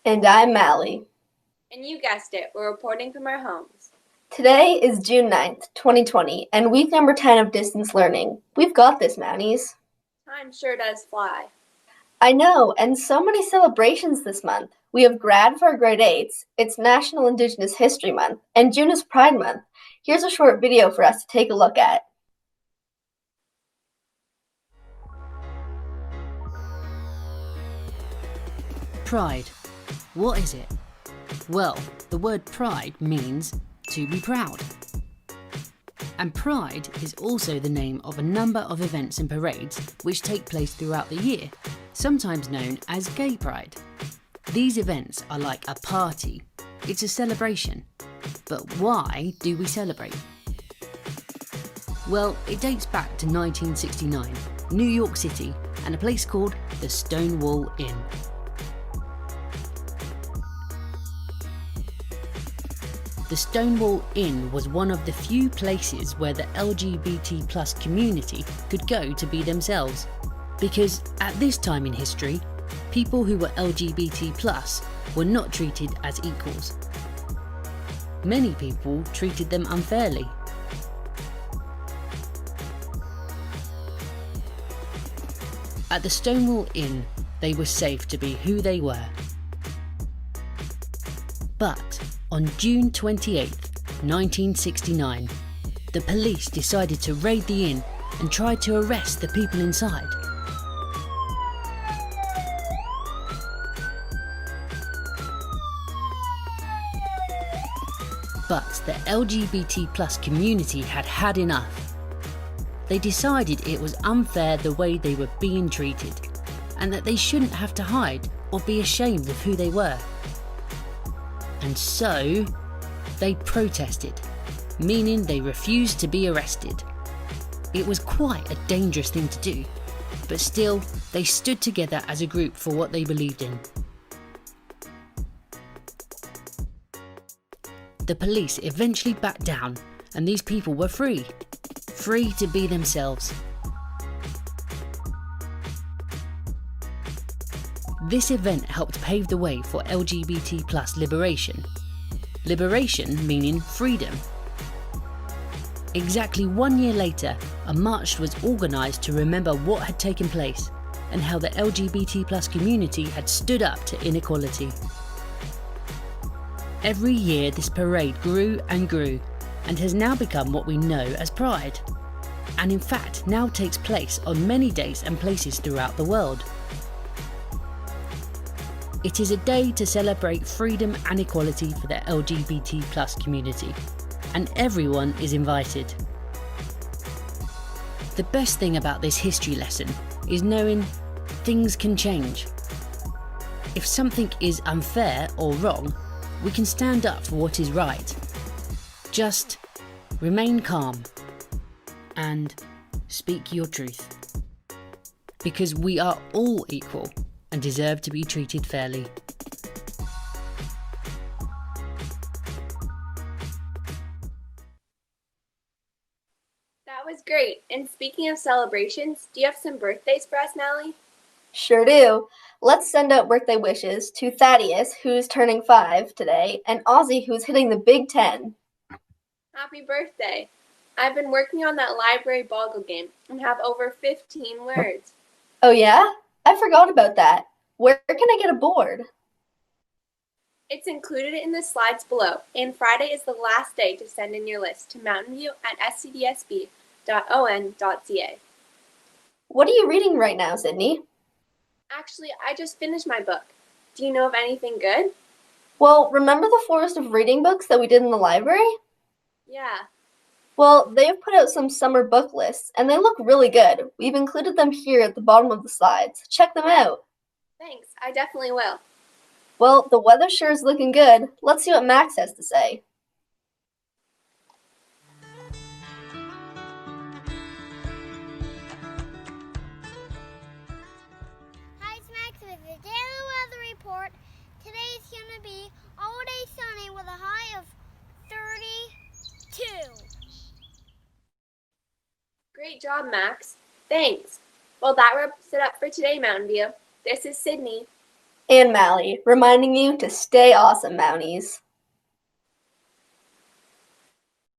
And I'm Mally. And you guessed it, we're reporting from our homes. Today is June 9th, 2020, and week number 10 of distance learning. We've got this, Mounties. Time sure does fly. I know, and so many celebrations this month. We have grad for our grade 8s, it's National Indigenous History Month, and June is Pride Month. Here's a short video for us to take a look at. Pride. What is it? Well, the word pride means to be proud. And Pride is also the name of a number of events and parades which take place throughout the year, sometimes known as Gay Pride. These events are like a party. It's a celebration. But why do we celebrate? Well, it dates back to 1969, New York City, and a place called the Stonewall Inn. The Stonewall Inn was one of the few places where the LGBT+ community could go to be themselves. Because at this time in history, people who were LGBT+ were not treated as equals. Many people treated them unfairly. At the Stonewall Inn, they were safe to be who they were. But on June 28, 1969, the police decided to raid the inn and tried to arrest the people inside. But the LGBT+ community had had enough. They decided it was unfair the way they were being treated, and that they shouldn't have to hide or be ashamed of who they were. And so, they protested, meaning they refused to be arrested. It was quite a dangerous thing to do, but still, they stood together as a group for what they believed in. The police eventually backed down, and these people were free to be themselves. This event helped pave the way for LGBT+ liberation. Liberation meaning freedom. Exactly 1 year later, a march was organised to remember what had taken place and how the LGBT+ community had stood up to inequality. Every year this parade grew and grew and has now become what we know as Pride, and in fact now takes place on many days and places throughout the world. It is a day to celebrate freedom and equality for the LGBT+ community, and everyone is invited. The best thing about this history lesson is knowing things can change. If something is unfair or wrong, we can stand up for what is right. Just remain calm and speak your truth. Because we are all equal and deserve to be treated fairly. That was great. And speaking of celebrations, do you have some birthdays for us, Mally? Sure do. Let's send out birthday wishes to Thaddeus, who's turning 5 today, and Ozzy, who's hitting the Big 10. Happy birthday. I've been working on that library boggle game and have over 15 words. Oh yeah? I forgot about that. Where can I get a board? It's included in the slides below, and Friday is the last day to send in your list to mountainview@scdsb.on.ca. What are you reading right now, Sydney? Actually, I just finished my book. Do you know of anything good? Well, remember the Forest of Reading books that we did in the library? Yeah. Well, they have put out some summer book lists, and they look really good. We've included them here at the bottom of the slides. Check them out. Thanks, I definitely will. Well, the weather sure is looking good. Let's see what Max has to say. Hi, it's Max with the Daily Weather Report. Today's going to be all day sunny with a high of 32. Great job, Max. Thanks. Well, that wraps it up for today, Mountain View. This is Sydney. And Mally, reminding you to stay awesome, Mounties.